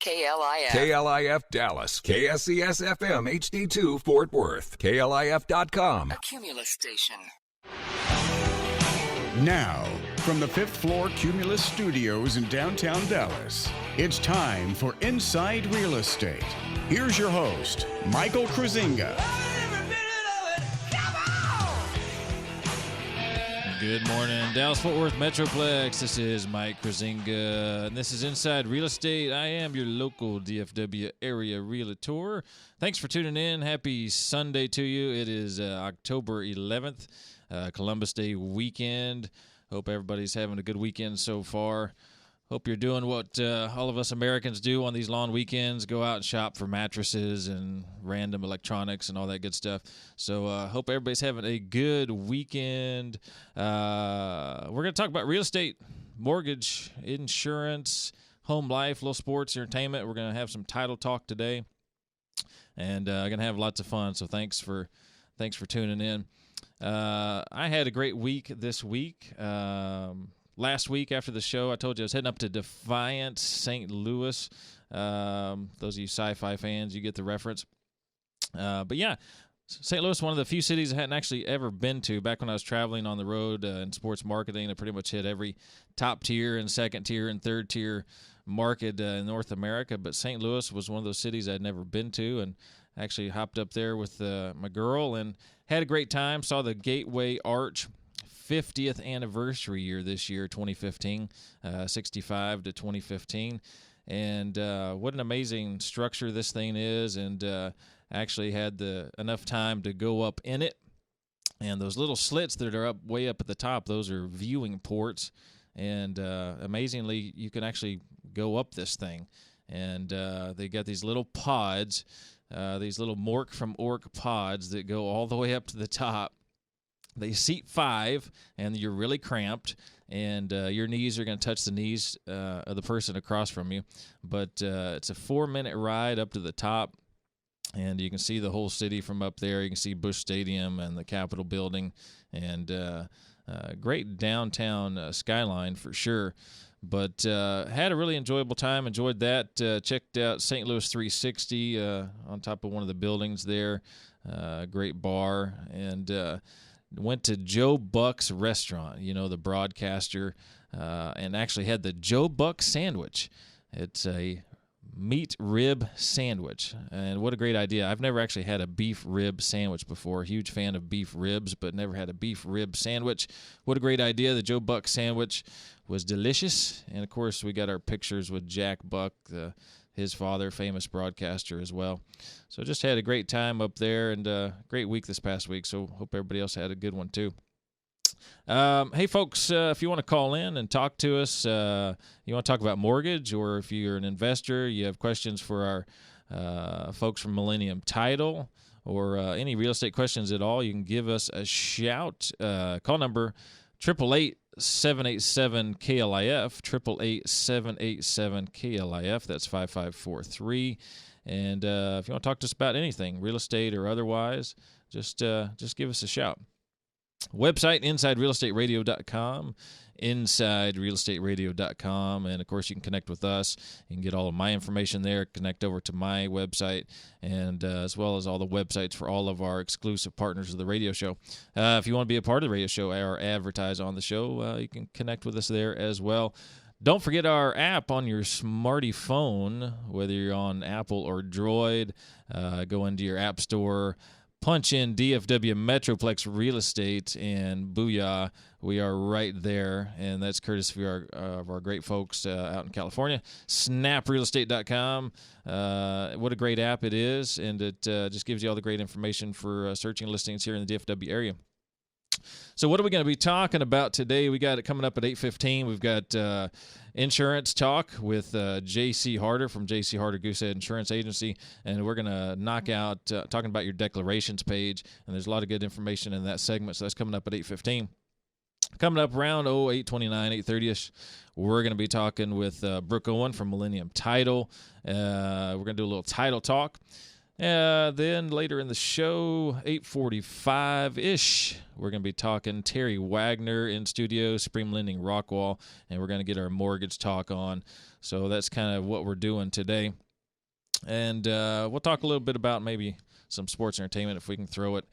KLIF. KLIF Dallas. KSES FM HD2 Fort Worth. KLIF.com. A Cumulus station. Now, from the 5th floor Cumulus Studios in downtown Dallas, it's time for Inside Real Estate. Here's your host, Michael Kruizinga. Good morning, Dallas-Fort Worth Metroplex. This is Mike Kruizinga, and this is Inside Real Estate. I am your local DFW area realtor. Thanks for tuning in. Happy Sunday to you. It is October 11th, Columbus Day weekend. Hope everybody's having a good weekend so far. Hope you're doing what all of us Americans do on these long weekends, go out and shop for mattresses and random electronics and all that good stuff. So hope everybody's having a good weekend. We're going to talk about real estate, mortgage, insurance, home life, little sports, entertainment. We're going to have some title talk today, and going to have lots of fun. So thanks for tuning in. I had a great week this week. Last week after the show, I told you I was heading up to Defiance, St. Louis. Those of you sci-fi fans, you get the reference. But yeah, St. Louis, one of the few cities I hadn't actually ever been to. Back when I was traveling on the road in sports marketing, I pretty much hit every top tier and second tier and third tier market in North America. But St. Louis was one of those cities I'd never been to, and actually hopped up there with my girl and had a great time. Saw the Gateway Arch 50th anniversary year this year, 2015, 65 to 2015. And what an amazing structure this thing is, and actually had enough time to go up in it. And those little slits that are way up at the top, those are viewing ports. And amazingly, you can actually go up this thing. And they got these little pods, these little Mork from Ork pods that go all the way up to the top. They seat 5, and you're really cramped, and your knees are going to touch the knees of the person across from you. But it's a 4-minute ride up to the top, and you can see the whole city from up there. You can see Busch Stadium and the Capitol building, and great downtown skyline for sure. But had a really enjoyable time, enjoyed that. Checked out St. Louis 360 on top of one of the buildings there. Great bar, and went to Joe Buck's restaurant, the broadcaster, and actually had the Joe Buck sandwich. It's a meat rib sandwich, and what a great idea. I've never actually had a beef rib sandwich before. Huge fan of beef ribs, but never had a beef rib sandwich. What a great idea. The Joe Buck sandwich was delicious, and of course we got our pictures with Jack Buck, his father, famous broadcaster as well. So just had a great time up there, and great week this past week, so hope everybody else had a good one too. Hey folks, if you want to call in and talk to us, you want to talk about mortgage, or if you're an investor, you have questions for our folks from Millennium Title, or any real estate questions at all, you can give us a shout. Call number 888-787-KLIF, 888-787-KLIF. That's 5543. And if you want to talk to us about anything, real estate or otherwise, just give us a shout. Website, InsideRealEstateRadio.com, InsideRealEstateRadio.com, and of course you can connect with us. You can get all of my information there, connect over to my website, and as well as all the websites for all of our exclusive partners of the radio show. If you want to be a part of the radio show or advertise on the show, you can connect with us there as well. Don't forget our app on your smarty phone, whether you're on Apple or Droid. Go into your app store, punch in DFW Metroplex Real Estate, and booyah, we are right there. And that's courtesy of our great folks out in California. SnapRealEstate.com. What a great app it is, and it just gives you all the great information for searching listings here in the DFW area. So what are we going to be talking about today? We got it coming up at 8:15. We've got insurance talk with J.C. Harder from J.C. Harder Goosehead Insurance Agency, and we're going to knock out talking about your declarations page, and there's a lot of good information in that segment, so that's coming up at 8:15. Coming up around 8:29, 8:30ish, we're going to be talking with Brooke Owen from Millennium Title. We're going to do a little title talk. Then later in the show, 8:45-ish, we're going to be talking Terry Wagner in studio, Supreme Lending Rockwall, and we're going to get our mortgage talk on. So that's kind of what we're doing today. And we'll talk a little bit about maybe some sports entertainment if we can throw it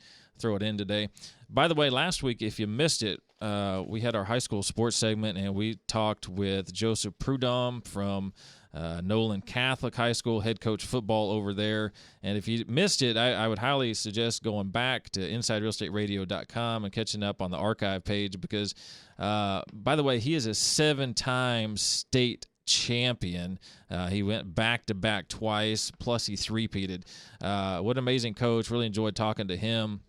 in today. By the way, last week, if you missed it, we had our high school sports segment, and we talked with Joseph Prudhomme from Nolan Catholic High School, head coach football over there. And if you missed it, I would highly suggest going back to InsideRealEstateRadio.com and catching up on the archive page because, by the way, he is a 7-time state champion. He went back-to-back twice, plus he three-peated. What an amazing coach. Really enjoyed talking to him.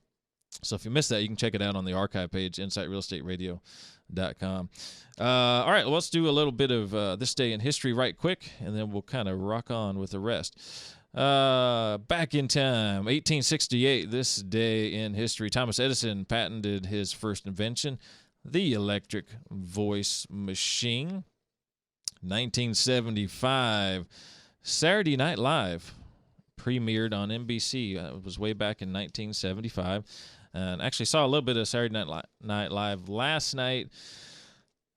So if you missed that, you can check it out on the archive page, InsideRealEstateRadio.com. All right, well, let's do a little bit of this day in history right quick, and then we'll kind of rock on with the rest. Back in time, 1868, this day in history, Thomas Edison patented his first invention, the electric voice machine. 1975, Saturday Night Live premiered on NBC. It was way back in 1975. And actually saw a little bit of Saturday Night Live last night.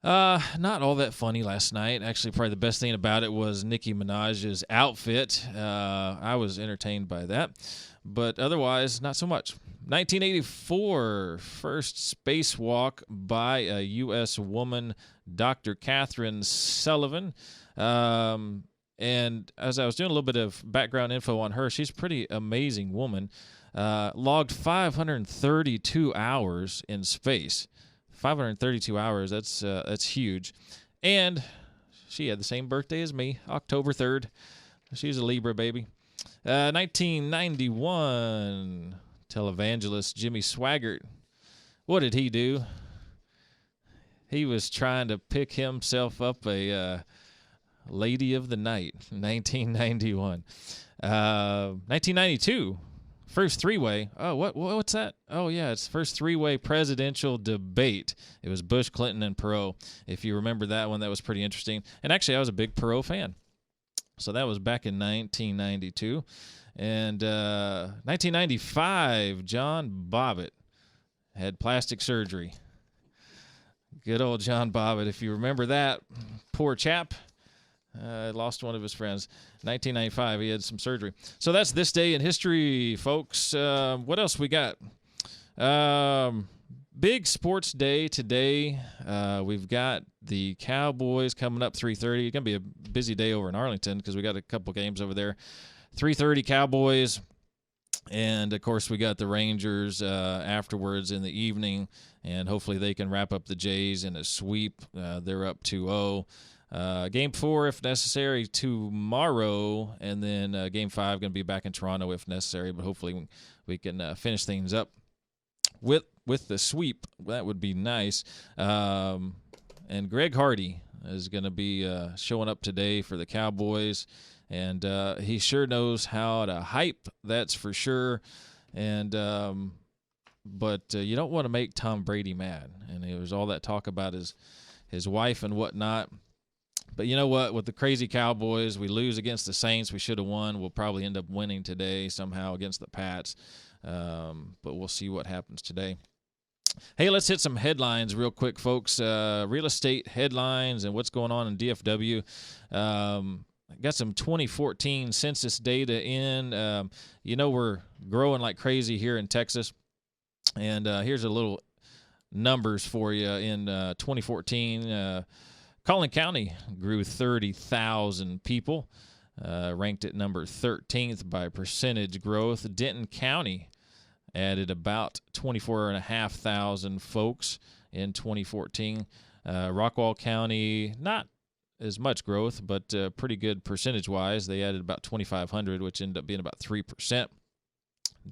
Not all that funny last night. Actually, probably the best thing about it was Nicki Minaj's outfit. I was entertained by that. But otherwise, not so much. 1984, first spacewalk by a U.S. woman, Dr. Catherine Sullivan. And as I was doing a little bit of background info on her, she's a pretty amazing woman. Logged 532 hours in space. 532 hours, that's huge. And she had the same birthday as me, October 3rd. She's a Libra baby. 1991, televangelist Jimmy Swaggart. What did he do? He was trying to pick himself up a lady of the night. 1991. 1992. First three-way. Oh, what's that? Oh, yeah, it's first three-way presidential debate. It was Bush, Clinton, and Perot. If you remember that one, that was pretty interesting. And actually, I was a big Perot fan. So that was back in 1992. And 1995, John Bobbitt had plastic surgery. Good old John Bobbitt. If you remember that, poor chap. Lost one of his friends. 1995, he had some surgery. So that's this day in history, folks. What else we got? Big sports day today. We've got the Cowboys coming up 3:30. It's going to be a busy day over in Arlington because we got a couple games over there. 3:30 Cowboys. And, of course, we got the Rangers afterwards in the evening. And hopefully they can wrap up the Jays in a sweep. They're up 2-0. Game 4, if necessary, tomorrow, and then Game 5 going to be back in Toronto if necessary. But hopefully we can finish things up with the sweep. That would be nice. And Greg Hardy is going to be showing up today for the Cowboys, and he sure knows how to hype. That's for sure. And but you don't want to make Tom Brady mad. And there was all that talk about his wife and whatnot. But you know what? With the crazy Cowboys, we lose against the Saints. We should have won. We'll probably end up winning today somehow against the Pats. But we'll see what happens today. Hey, let's hit some headlines real quick, folks. Real estate headlines and what's going on in DFW. Got some 2014 census data in. We're growing like crazy here in Texas. And here's a little numbers for you. In 2014, Collin County grew 30,000 people, ranked at number 13th by percentage growth. Denton County added about 24,500 folks in 2014. Rockwall County, not as much growth, but pretty good percentage-wise. They added about 2,500, which ended up being about 3%.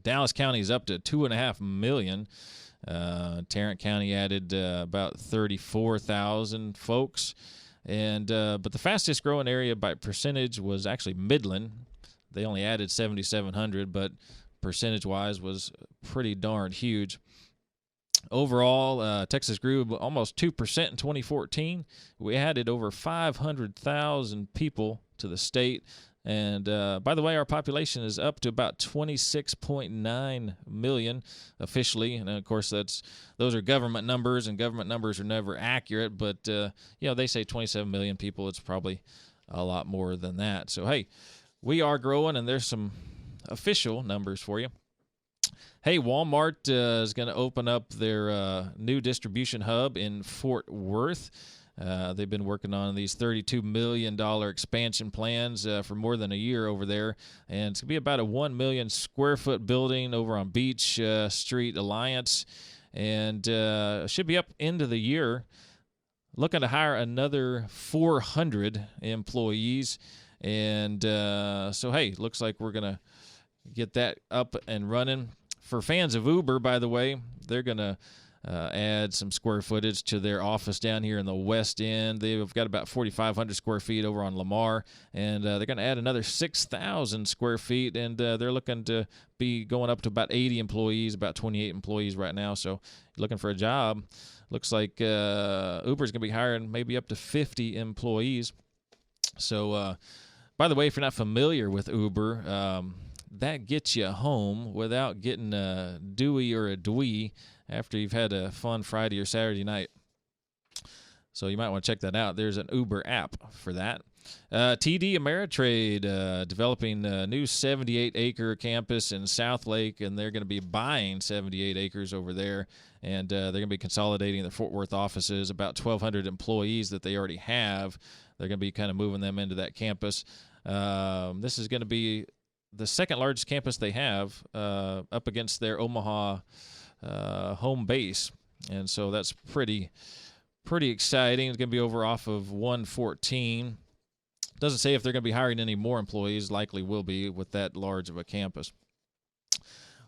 Dallas County is up to 2.5 million. Tarrant County added about 34,000 folks, and but the fastest growing area by percentage was actually Midland. They only added 7,700, but percentage-wise was pretty darn huge. Overall, Texas grew almost 2% in 2014. We added over 500,000 people to the state. And by the way, our population is up to about 26.9 million officially. And of course, those are government numbers, and government numbers are never accurate. But they say 27 million people. It's probably a lot more than that. So hey, we are growing, and there's some official numbers for you. Hey, Walmart is going to open up their new distribution hub in Fort Worth. They've been working on these $32 million expansion plans for more than a year over there. And it's going to be about a 1 million square foot building over on Beach Street Alliance. And should be up into the year. Looking to hire another 400 employees. And so, hey, looks like we're going to get that up and running. For fans of Uber, by the way, they're going to add some square footage to their office down here in the West End. They've got about 4,500 square feet over on Lamar, and they're going to add another 6,000 square feet, and they're looking to be going up to about 80 employees, about 28 employees right now. So looking for a job. Looks like Uber's going to be hiring maybe up to 50 employees. So, by the way, if you're not familiar with Uber, that gets you home without getting a Dewey or a Dwee after you've had a fun Friday or Saturday night. So you might want to check that out. There's an Uber app for that. TD Ameritrade developing a new 78-acre campus in South Lake, and they're going to be buying 78 acres over there, and they're going to be consolidating their Fort Worth offices, about 1,200 employees that they already have. They're going to be kind of moving them into that campus. This is going to be the second largest campus they have up against their Omaha home base, and so that's pretty exciting. It's going to be over off of 114. Doesn't say if they're going to be hiring any more employees. Likely will be with that large of a campus.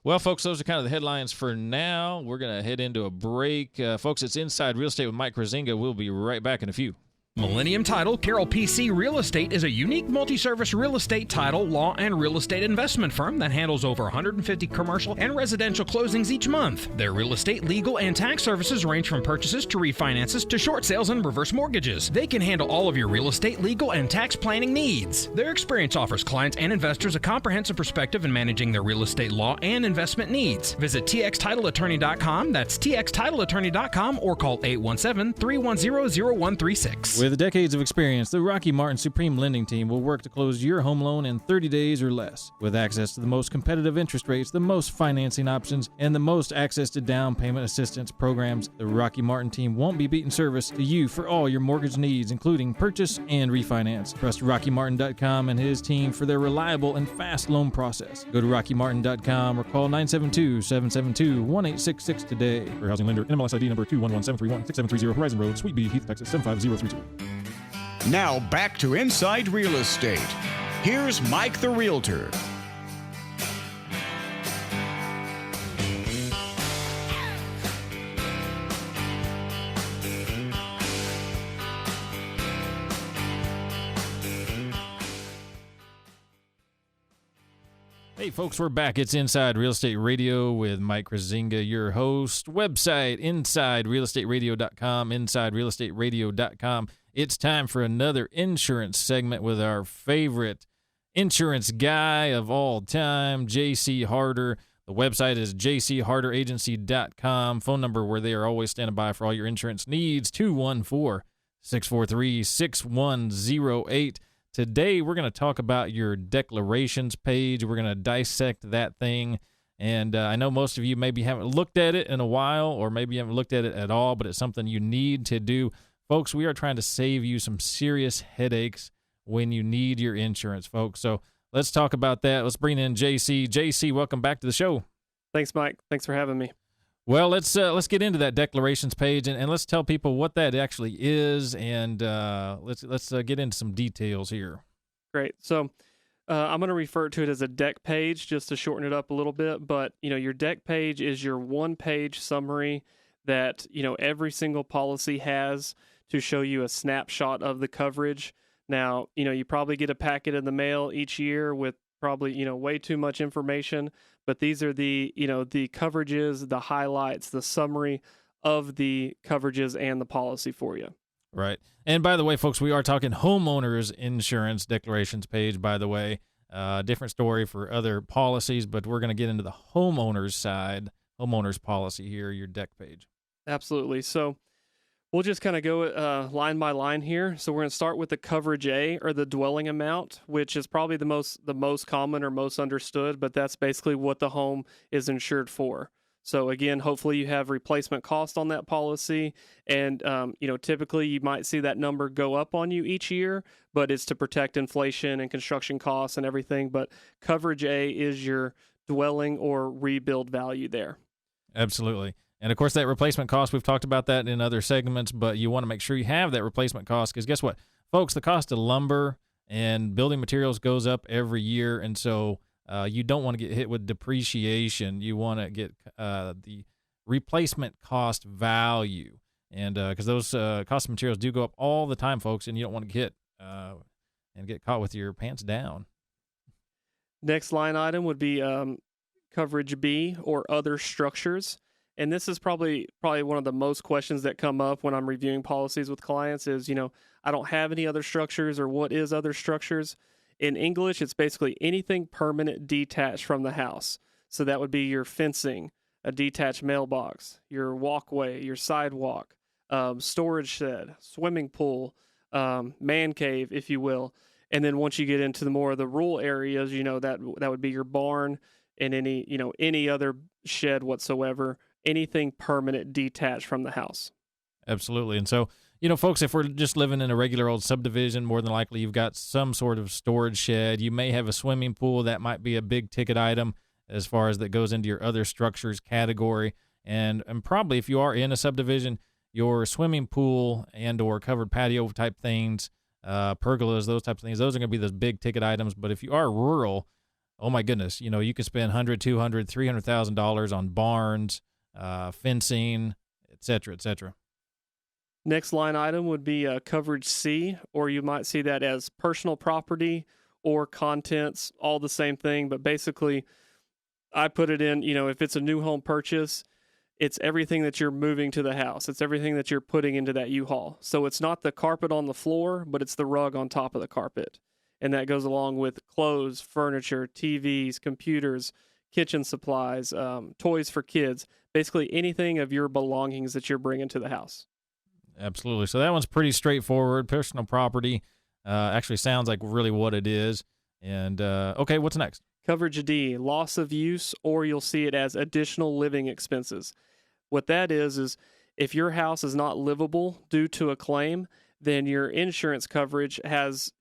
Well, folks, those are kind of the headlines for now. We're going to head into a break. Folks, it's Inside Real Estate with Mike Kruizinga. We'll be right back in a few. Millennium Title Carroll PC Real Estate is a unique multi-service real estate title, law, and real estate investment firm that handles over 150 commercial and residential closings each month. Their real estate, legal, and tax services range from purchases to refinances to short sales and reverse mortgages. They can handle all of your real estate, legal, and tax planning needs. Their experience offers clients and investors a comprehensive perspective in managing their real estate law and investment needs. Visit txtitleattorney.com, that's txtitleattorney.com, or call 817-310-0136. With decades of experience, the Rocky Martin Supreme Lending Team will work to close your home loan in 30 days or less. With access to the most competitive interest rates, the most financing options, and the most access to down payment assistance programs, the Rocky Martin Team won't be beating service to you for all your mortgage needs, including purchase and refinance. Trust RockyMartin.com and his team for their reliable and fast loan process. Go to RockyMartin.com or call 972-772-1866 today. For housing lender, NMLS ID number 211731, 6730 Horizon Road, Suite B, Heath, Texas 75032. Now back to Inside Real Estate. Here's Mike the Realtor. Hey folks, we're back. It's Inside Real Estate Radio with Mike Kruizinga, your host. Website, InsideRealEstateRadio.com, InsideRealEstateRadio.com. It's time for another insurance segment with our favorite insurance guy of all time, J.C. Harder. The website is jcharderagency.com. Phone number where they are always standing by for all your insurance needs, 214-643-6108. Today, we're going to talk about your declarations page. We're going to dissect that thing. And I know most of you maybe haven't looked at it in a while, or maybe you haven't looked at it at all, but it's something you need to do. Folks, we are trying to save you some serious headaches when you need your insurance, folks. So let's talk about that. Let's bring in JC. JC, welcome back to the show. Thanks, Mike. Thanks for having me. Well, let's get into that declarations page, and let's tell people what that actually is, and let's get into some details here. Great. So I'm going to refer to it as a deck page just to shorten it up a little bit. But, your deck page is your one-page summary that, every single policy has to show you a snapshot of the coverage. Now, you probably get a packet in the mail each year with probably, way too much information. But these are the coverages, the highlights, the summary of the coverages and the policy for you. Right. And by the way, folks, we are talking homeowners insurance declarations page, by the way. Different story for other policies, but we're going to get into the homeowners side, homeowners policy here, your deck page. Absolutely. So we'll just kind of go line by line here. So we're going to start with the coverage A, or the dwelling amount, which is probably the most common or most understood, but that's basically what the home is insured for. So again, hopefully you have replacement cost on that policy, and typically you might see that number go up on you each year, but it's to protect inflation and construction costs and everything. But coverage A is your dwelling or rebuild value there. Absolutely. And of course, that replacement cost, we've talked about that in other segments, but you want to make sure you have that replacement cost, because guess what, folks, the cost of lumber and building materials goes up every year, and so you don't want to get hit with depreciation. You want to get the replacement cost value, and because those cost of materials do go up all the time, folks, and you don't want to get caught with your pants down. Next line item would be coverage B, or other structures. And this is probably one of the most questions that come up when I'm reviewing policies with clients is, I don't have any other structures, or what is other structures? In English, it's basically anything permanent detached from the house. So that would be your fencing, a detached mailbox, your walkway, your sidewalk, storage shed, swimming pool, man cave, if you will. And then once you get into the more of the rural areas, that would be your barn and any other shed whatsoever, anything permanent detached from the house. Absolutely. And so, folks, if we're just living in a regular old subdivision, more than likely you've got some sort of storage shed. You may have a swimming pool. That might be a big ticket item as far as that goes into your other structures category. And probably if you are in a subdivision, your swimming pool and or covered patio type things, pergolas, those types of things, those are going to be those big ticket items. But if you are rural, oh my goodness, you can spend $100,000, $200,000, $300,000 on barns, fencing, et cetera, et cetera. Next line item would be coverage C, or you might see that as personal property or contents, all the same thing. But basically, I put it in, if it's a new home purchase, it's everything that you're moving to the house. It's everything that you're putting into that U-Haul. So it's not the carpet on the floor, but it's the rug on top of the carpet. And that goes along with clothes, furniture, TVs, computers, kitchen supplies, toys for kids, basically anything of your belongings that you're bringing to the house. Absolutely. So that one's pretty straightforward. Personal property actually sounds like really what it is. And okay, what's next? Coverage D, loss of use, or you'll see it as additional living expenses. What that is if your house is not livable due to a claim, then your insurance coverage has,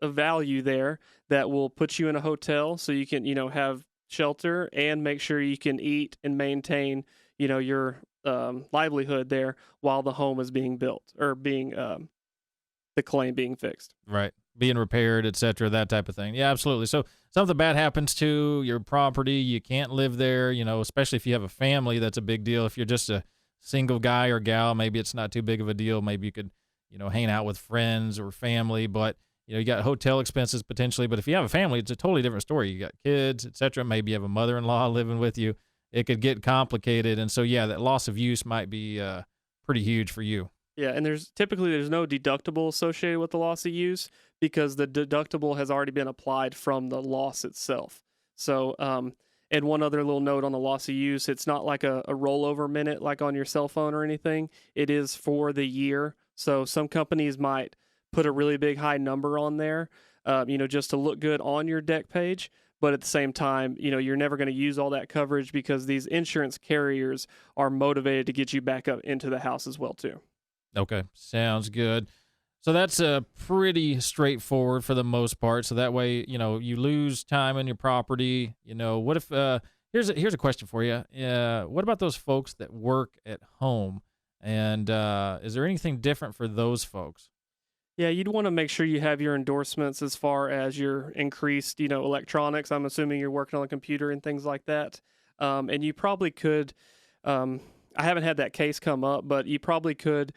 a value there that will put you in a hotel so you can, have shelter and make sure you can eat and maintain, your livelihood there while the home is being built, or being the claim being fixed. Right. Being repaired, et cetera, that type of thing. Yeah, absolutely. So something bad happens to your property, you can't live there, especially if you have a family, that's a big deal. If you're just a single guy or gal, maybe it's not too big of a deal. Maybe you could, hang out with friends or family, but you got hotel expenses potentially. But if you have a family, it's a totally different story. You got kids, et cetera. Maybe you have a mother-in-law living with you. It could get complicated. And so, yeah, that loss of use might be pretty huge for you. Yeah, and there's no deductible associated with the loss of use, because the deductible has already been applied from the loss itself. So, and one other little note on the loss of use, it's not like a rollover minute like on your cell phone or anything. It is for the year. So some companies might put a really big high number on there, just to look good on your deck page. But at the same time, you're never going to use all that coverage, because these insurance carriers are motivated to get you back up into the house as well, too. Okay, sounds good. So that's pretty straightforward for the most part. So that way, you lose time on your property. What if here's a question for you. What about those folks that work at home? And is there anything different for those folks? Yeah, you'd want to make sure you have your endorsements as far as your increased, electronics. I'm assuming you're working on a computer and things like that. And you probably could, I haven't had that case come up, but you probably could,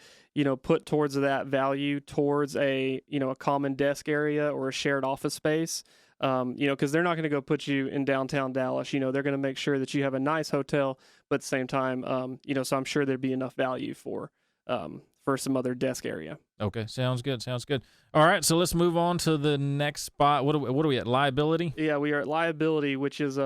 put towards that value towards a common desk area or a shared office space. Because they're not going to go put you in downtown Dallas. They're going to make sure that you have a nice hotel, but at the same time, so I'm sure there'd be enough value for for some other desk area. Okay, sounds good. All right, so let's move on to the next spot. What are we at? Liability? Yeah, we are at liability, which is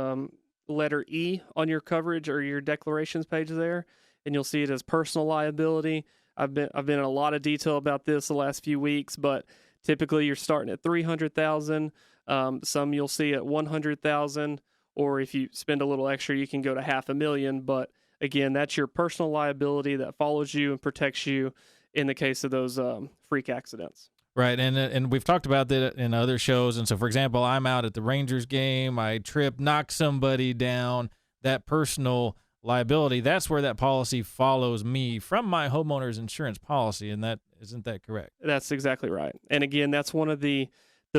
letter E on your coverage or your declarations page there, and you'll see it as personal liability. I've been in a lot of detail about this the last few weeks, but typically you're starting at $300,000. Some you'll see at $100,000, or if you spend a little extra, you can go to $500,000. But again, that's your personal liability that follows you and protects you in the case of those freak accidents. Right, and we've talked about that in other shows. And so, for example, I'm out at the Rangers game, I trip, knock somebody down. That personal liability, that's where that policy follows me from my homeowner's insurance policy, and that isn't that correct? That's exactly right. And again, that's one of the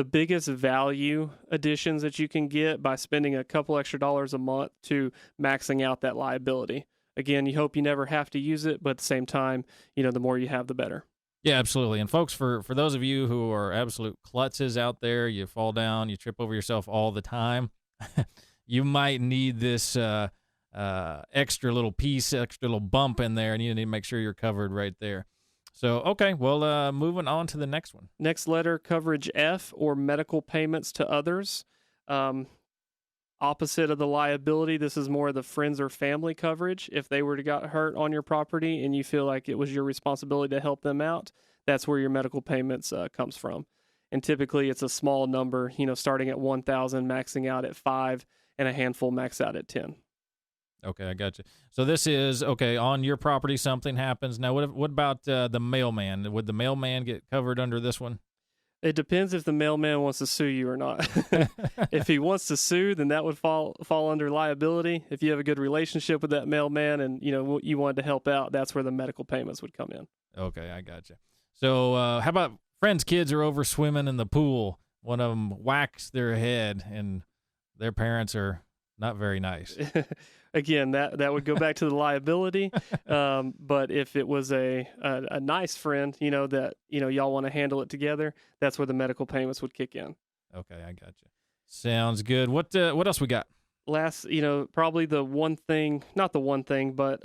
biggest value additions that you can get by spending a couple extra dollars a month to maxing out that liability. Again, you hope you never have to use it, but at the same time, the more you have, the better. Yeah, absolutely. And folks, for those of you who are absolute klutzes out there, you fall down, you trip over yourself all the time, you might need this extra little piece, extra little bump in there, and you need to make sure you're covered right there. So, okay, well, moving on to the next one. Next letter, coverage F, or medical payments to others. Opposite of the liability, this is more of the friends or family coverage. If they were to get hurt on your property and you feel like it was your responsibility to help them out, that's where your medical payments comes from. And typically it's a small number, starting at 1,000, maxing out at 5, and a handful max out at 10. Okay, I got you. So this is, okay, on your property something happens. Now, what about the mailman? Would the mailman get covered under this one? It depends if the mailman wants to sue you or not. If he wants to sue, then that would fall under liability. If you have a good relationship with that mailman and you wanted to help out, that's where the medical payments would come in. Okay, I got you. So how about friends' kids are over swimming in the pool? One of them whacks their head, and their parents are not very nice. Again, that would go back to the liability. But if it was a nice friend, that y'all want to handle it together, that's where the medical payments would kick in. Okay, I got you. Sounds good. What else we got? Last, probably the one thing, not the one thing, but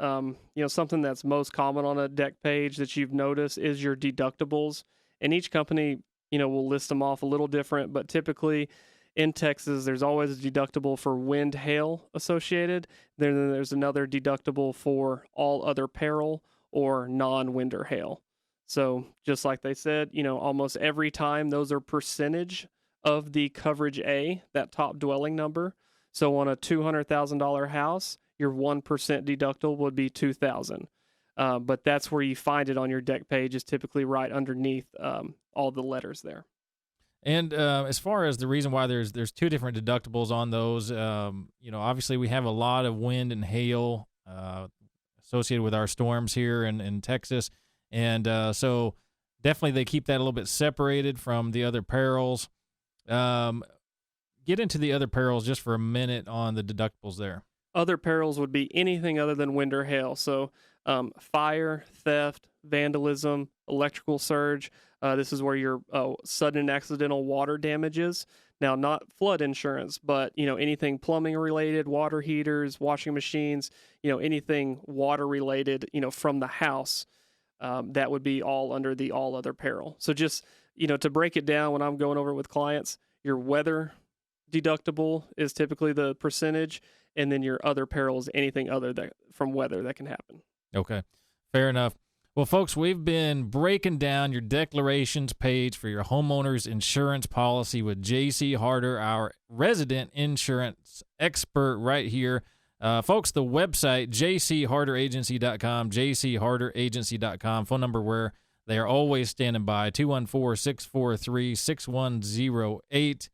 something that's most common on a deck page that you've noticed is your deductibles. And each company, will list them off a little different, but typically in Texas, there's always a deductible for wind, hail associated. Then there's another deductible for all other peril or non-wind or hail. So just like they said, almost every time those are percentage of the coverage A, that top dwelling number. So on a $200,000 house, your 1% deductible would be $2,000. But that's where you find it on your deck page, is typically right underneath all the letters there. And as far as the reason why there's two different deductibles on those, obviously we have a lot of wind and hail associated with our storms here in Texas. And so definitely they keep that a little bit separated from the other perils. Get into the other perils just for a minute on the deductibles there. Other perils would be anything other than wind or hail. So fire, theft, vandalism, electrical surge. This is where your sudden and accidental water damages. Now, not flood insurance, but anything plumbing related, water heaters, washing machines, anything water related, from the house, that would be all under the all other peril. So just to break it down, when I'm going over it with clients, your weather deductible is typically the percentage, and then your other peril is anything other from weather that can happen. Okay, fair enough. Well, folks, we've been breaking down your declarations page for your homeowner's insurance policy with J.C. Harder, our resident insurance expert right here. Folks, the website, jcharderagency.com, jcharderagency.com, phone number where they are always standing by, 214-643-6108.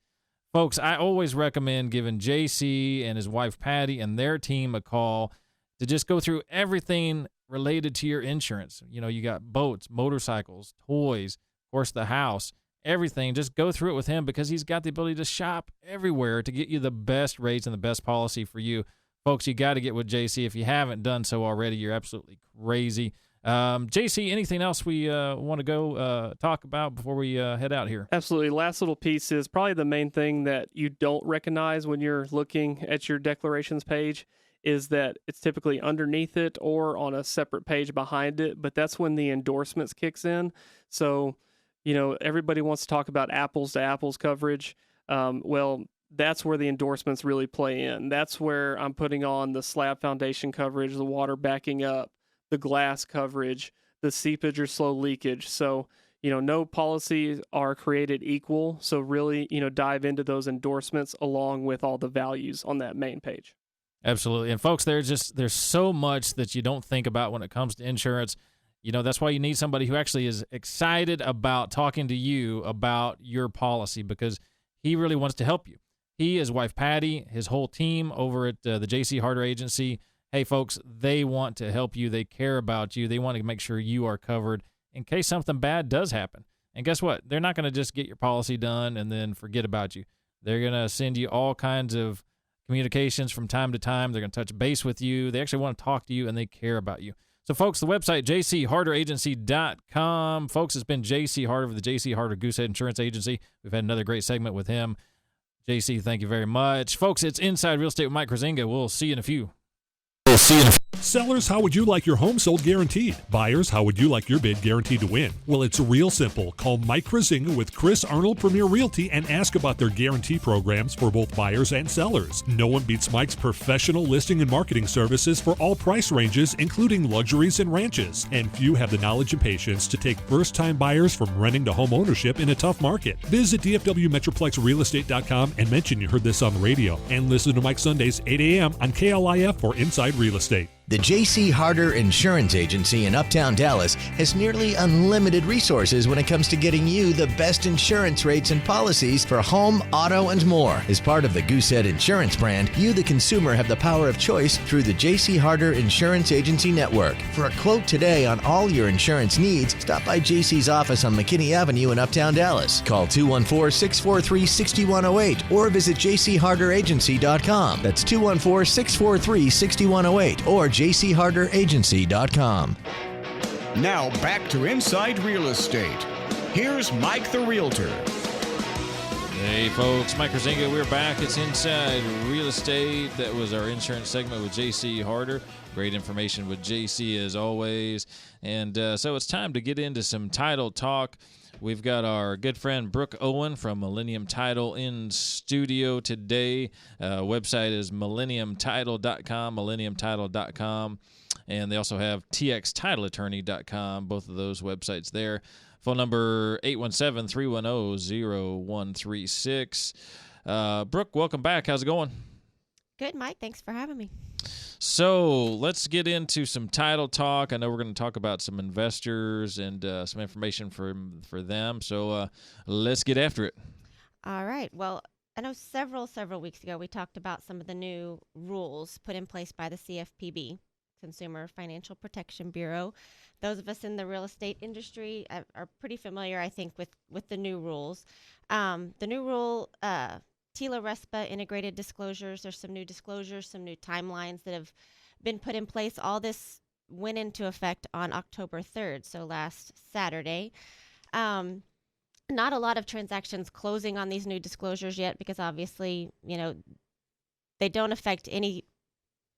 Folks, I always recommend giving JC and his wife Patty and their team a call to just go through everything related to your insurance. You got boats, motorcycles, toys, of course, the house, everything. Just go through it with him because he's got the ability to shop everywhere to get you the best rates and the best policy for you. Folks, you got to get with JC. If you haven't done so already, you're absolutely crazy. JC, anything else we want to go talk about before we head out here? Absolutely. Last little piece is probably the main thing that you don't recognize when you're looking at your declarations page is that it's typically underneath it or on a separate page behind it, but that's when the endorsements kicks in. So, everybody wants to talk about apples to apples coverage. Well, that's where the endorsements really play in. That's where I'm putting on the slab foundation coverage, the water backing up, the glass coverage, the seepage or slow leakage. So, no policies are created equal. So really, dive into those endorsements along with all the values on that main page. Absolutely. And folks, there's so much that you don't think about when it comes to insurance. That's why you need somebody who actually is excited about talking to you about your policy, because he really wants to help you. He, his wife Patty, his whole team over at the J.C. Harder Agency, hey, folks, they want to help you. They care about you. They want to make sure you are covered in case something bad does happen. And guess what? They're not going to just get your policy done and then forget about you. They're going to send you all kinds of communications from time to time. They're going to touch base with you. They actually want to talk to you, and they care about you. So, folks, the website, jcharderagency.com. Folks, it's been J.C. Harder of the J.C. Harder Goosehead Insurance Agency. We've had another great segment with him. JC, thank you very much. Folks, it's Inside Real Estate with Mike Kruizinga. We'll see you in a few. Sellers, how would you like your home sold guaranteed? Buyers, how would you like your bid guaranteed to win? Well, it's real simple. Call Mike Kruizinga with Chris Arnold Premier Realty and ask about their guarantee programs for both buyers and sellers. No one beats Mike's professional listing and marketing services for all price ranges, including luxuries and ranches. And few have the knowledge and patience to take first-time buyers from renting to home ownership in a tough market. Visit DFWMetroplexRealestate.com and mention you heard this on the radio. And listen to Mike Sundays, 8 a.m. on KLIF for Inside Real Estate. The J.C. Harder Insurance Agency in Uptown Dallas has nearly unlimited resources when it comes to getting you the best insurance rates and policies for home, auto, and more. As part of the Goosehead Insurance brand, you, the consumer, have the power of choice through the J.C. Harder Insurance Agency Network. For a quote today on all your insurance needs, stop by J.C.'s office on McKinney Avenue in Uptown Dallas. Call 214-643-6108 or visit jcharderagency.com. That's 214-643-6108 or jcharderagency.com. Now back to Inside Real Estate. Here's Mike the Realtor. Hey, folks, Mike Kruizinga, we're back. It's Inside Real Estate. That was our insurance segment with J.C. Harder. Great information with J.C. as always. And so it's time to get into some title talk. We've got our good friend Brooke Owen from Millennium Title in studio today. Website is millenniumtitle.com, millenniumtitle.com. And they also have txtitleattorney.com, both of those websites there. Phone number 817-310-0136. Brooke, welcome back. How's it going? Good, Mike. Thanks for having me. So let's get into some title talk. I know we're going to talk about some investors and some information for them. So let's get after it. All right. Well, I know several weeks ago we talked about some of the new rules put in place by the CFPB, Consumer Financial Protection Bureau. Those of us in the real estate industry are pretty familiar, I think, with the new rules. The new rule, TILA RESPA integrated disclosures. There's some new disclosures, some new timelines that have been put in place. All this went into effect on October 3rd, so last Saturday. Not a lot of transactions closing on these new disclosures yet because obviously, they don't affect any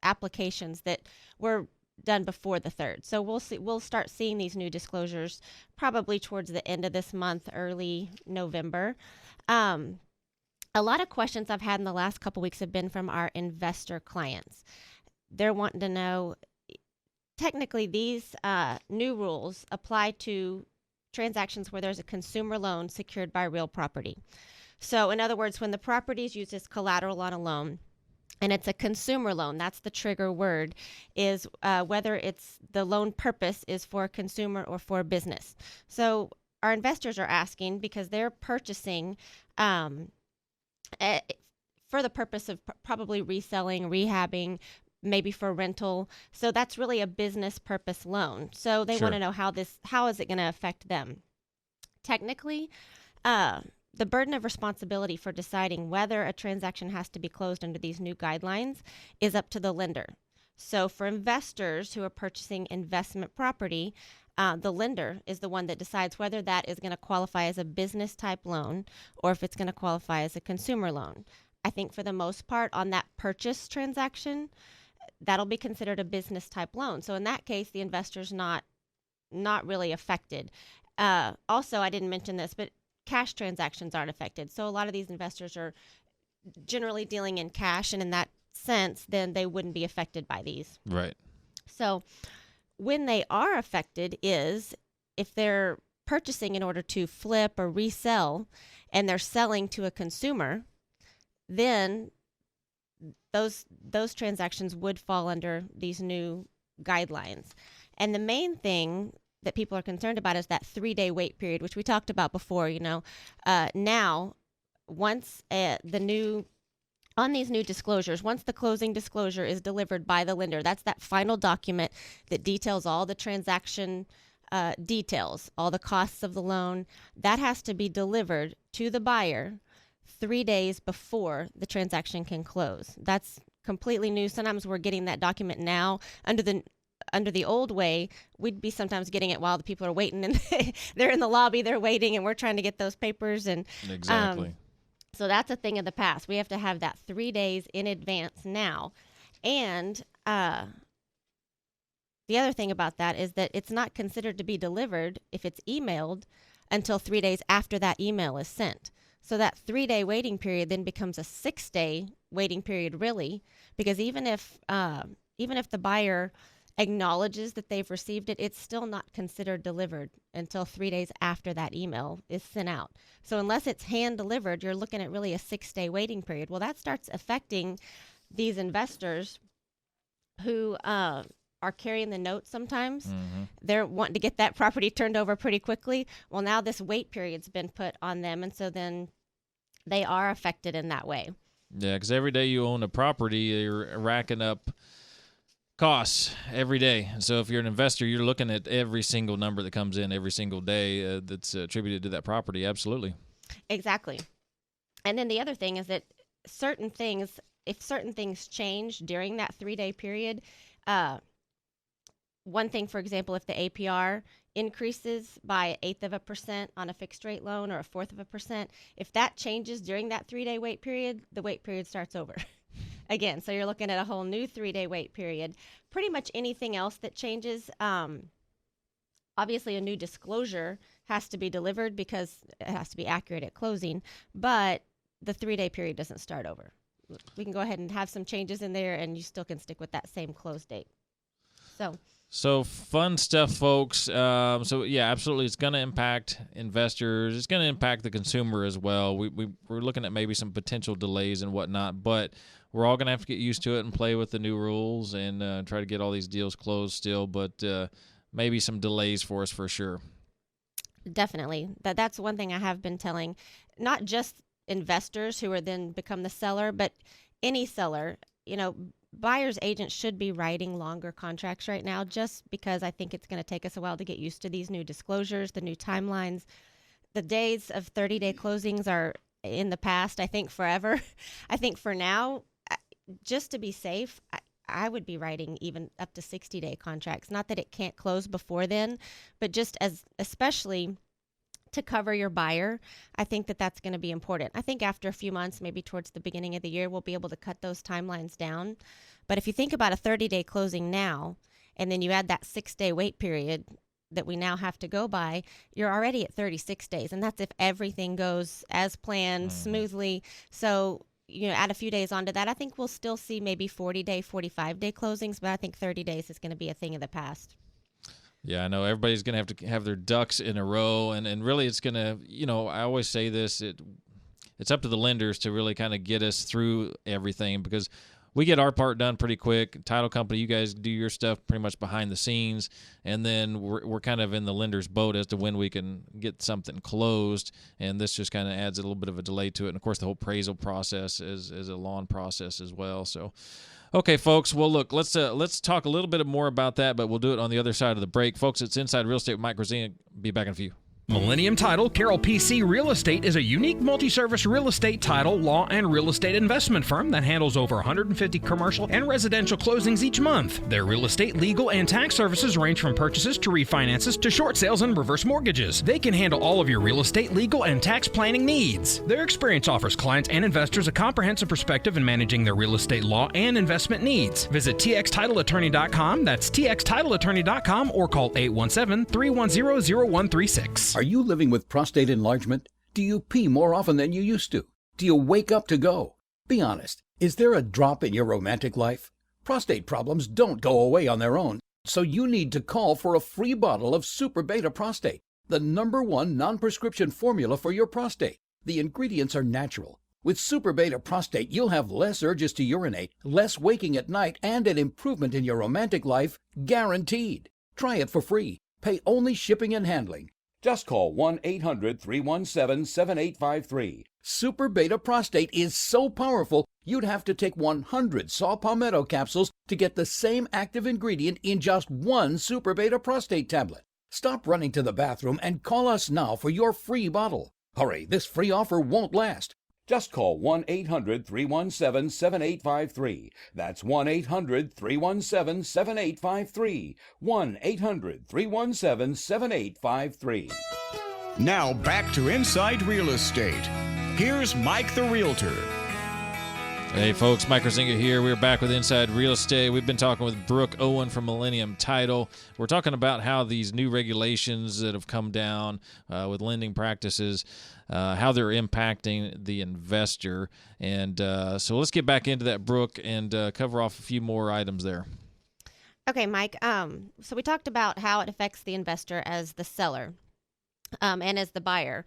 applications that were done before the 3rd. So we'll start seeing these new disclosures probably towards the end of this month, early November. A lot of questions I've had in the last couple weeks have been from our investor clients. They're wanting to know, technically, these new rules apply to transactions where there's a consumer loan secured by real property. So, in other words, when the property is used as collateral on a loan, and it's a consumer loan, that's the trigger word, is whether it's the loan purpose is for a consumer or for a business. So, our investors are asking because they're purchasing for the purpose of probably reselling, rehabbing, maybe for rental. So that's really a business purpose loan. So they want to know how is it going to affect them? Technically, the burden of responsibility for deciding whether a transaction has to be closed under these new guidelines is up to the lender. So for investors who are purchasing investment property, the lender is the one that decides whether that is going to qualify as a business type loan or if it's going to qualify as a consumer loan. I think for the most part on that purchase transaction, that'll be considered a business type loan. So in that case, the investor's not really affected. Also, I didn't mention this, but cash transactions aren't affected. So a lot of these investors are generally dealing in cash, and in that sense, then they wouldn't be affected by these. Right. So when they are affected is if they're purchasing in order to flip or resell and they're selling to a consumer, then those transactions would fall under these new guidelines. And the main thing that people are concerned about is that 3-day wait period, which we talked about before. Now, once on these new disclosures, once the closing disclosure is delivered by the lender, that's that final document that details all the transaction details, all the costs of the loan, that has to be delivered to the buyer 3 days before the transaction can close. That's completely new. Sometimes we're getting that document now. Under the old way, we'd be sometimes getting it while the people are waiting, and they're in the lobby, they're waiting, and we're trying to get those papers. And Exactly. So that's a thing of the past. We have to have that 3 days in advance now. And the other thing about that is that it's not considered to be delivered if it's emailed until 3 days after that email is sent. So that 3-day waiting period then becomes a 6-day waiting period, really, because even if the buyer acknowledges that they've received it, it's still not considered delivered until 3 days after that email is sent out. So unless it's hand delivered, you're looking at really a 6-day waiting period. Well, that starts affecting these investors who are carrying the note sometimes. Mm-hmm. They're wanting to get that property turned over pretty quickly. Well, now this wait period's been put on them, and so then they are affected in that way. Yeah, because every day you own a property, you're racking up costs every day. So if you're an investor, you're looking at every single number that comes in every single day that's attributed to that property. Absolutely. Exactly. And then the other thing is that if certain things change during that 3-day period, one thing, for example, if the APR increases by 1/8% on a fixed rate loan or 1/4%, if that changes during that 3-day wait period, the wait period starts over again. So you're looking at a whole new 3-day wait period. Pretty much anything else that changes, obviously a new disclosure has to be delivered because it has to be accurate at closing, but the 3-day period doesn't start over. We can go ahead and have some changes in there, and you still can stick with that same close date. So fun stuff, folks. So yeah, absolutely, it's going to impact investors. It's going to impact the consumer as well. We're looking at maybe some potential delays and whatnot, but we're all going to have to get used to it and play with the new rules and try to get all these deals closed still. But maybe some delays for us for sure. Definitely, that's one thing I have been telling, not just investors who are then become the seller, but any seller. Buyer's agents should be writing longer contracts right now, just because I think it's going to take us a while to get used to these new disclosures, the new timelines. The days of 30-day closings are in the past, I think, forever. I think for now, just to be safe, I would be writing even up to 60-day contracts. Not that it can't close before then, but just especially to cover your buyer, I think that's going to be important. I think after a few months, maybe towards the beginning of the year, we'll be able to cut those timelines down. But if you think about a 30-day closing now, and then you add that 6-day wait period that we now have to go by, you're already at 36 days. And that's if everything goes as planned, smoothly. So, add a few days onto that. I think we'll still see maybe 40-day, 45-day closings, but I think 30 days is going to be a thing of the past. Yeah, I know everybody's going to have to have their ducks in a row, and really it's going to, I always say this, it's up to the lenders to really kind of get us through everything, because we get our part done pretty quick. Title company, you guys do your stuff pretty much behind the scenes, and then we're kind of in the lender's boat as to when we can get something closed, and this just kind of adds a little bit of a delay to it. And of course, the whole appraisal process is a long process as well. So, okay, folks. Well, look, let's talk a little bit more about that, but we'll do it on the other side of the break, folks. It's Inside Real Estate with Mike Kruizinga. Be back in a few. Millennium Title Carroll PC Real Estate is a unique multi-service real estate title, law, and real estate investment firm that handles over 150 commercial and residential closings each month. Their real estate, legal, and tax services range from purchases to refinances to short sales and reverse mortgages. They can handle all of your real estate, legal, and tax planning needs. Their experience offers clients and investors a comprehensive perspective in managing their real estate law and investment needs. Visit txtitleattorney.com, that's txtitleattorney.com, or call 817-310-0136. Are you living with prostate enlargement? Do you pee more often than you used to? Do you wake up to go? Be honest, is there a drop in your romantic life? Prostate problems don't go away on their own, so you need to call for a free bottle of Super Beta Prostate, the #1 non-prescription formula for your prostate. The ingredients are natural. With Super Beta Prostate, you'll have less urges to urinate, less waking at night, and an improvement in your romantic life, guaranteed. Try it for free. Pay only shipping and handling. Just call 1-800-317-7853. Super Beta Prostate is so powerful, you'd have to take 100 saw palmetto capsules to get the same active ingredient in just one Super Beta Prostate tablet. Stop running to the bathroom and call us now for your free bottle. Hurry, this free offer won't last. Just call 1-800-317-7853. That's 1-800-317-7853. 1-800-317-7853. Now back to Inside Real Estate. Here's Mike the Realtor. Hey folks, Mike Kruizinga here. We're back with Inside Real Estate. We've been talking with Brooke Owen from Millennium Title. We're talking about how these new regulations that have come down with lending practices, how they're impacting the investor. And so let's get back into that, Brooke, and cover off a few more items there. Okay, Mike. So we talked about how it affects the investor as the seller and as the buyer.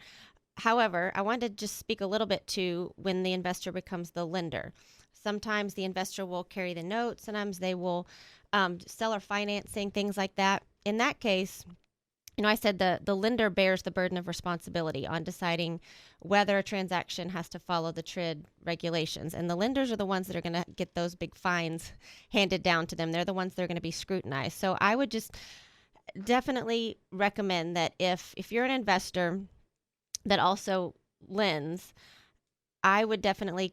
However, I wanted to just speak a little bit to when the investor becomes the lender. Sometimes the investor will carry the note. Sometimes they will seller financing, things like that. In that case, I said the lender bears the burden of responsibility on deciding whether a transaction has to follow the TRID regulations. And the lenders are the ones that are going to get those big fines handed down to them. They're the ones that are going to be scrutinized. So I would just definitely recommend that if you're an investor that also lends, I would definitely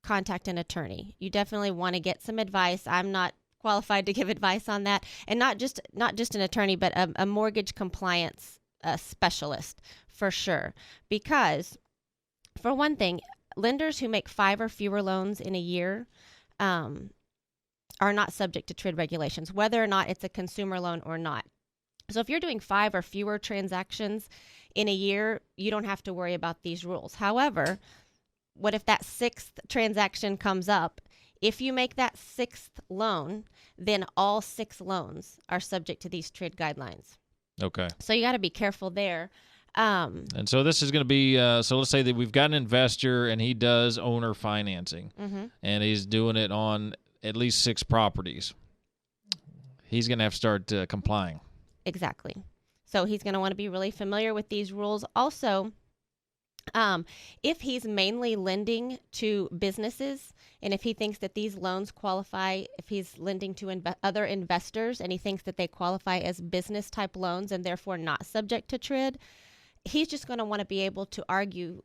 contact an attorney. You definitely want to get some advice. I'm not qualified to give advice on that, and not just an attorney, but a mortgage compliance specialist for sure. Because for one thing, lenders who make 5 or fewer loans in a year are not subject to TRID regulations, whether or not it's a consumer loan or not. So if you're doing 5 or fewer transactions in a year, you don't have to worry about these rules. However, what if that 6th transaction comes up? If you make that 6th loan, then all 6 loans are subject to these TRID guidelines. Okay. So you got to be careful there. And so this is going to be, so let's say that we've got an investor and he does owner financing, and he's doing it on at least 6 properties. He's going to have to start complying. Exactly. So he's going to want to be really familiar with these rules. Also, if he's mainly lending to businesses, and if he thinks that these loans qualify, if he's lending to other investors and he thinks that they qualify as business type loans and therefore not subject to TRID, he's just going to want to be able to argue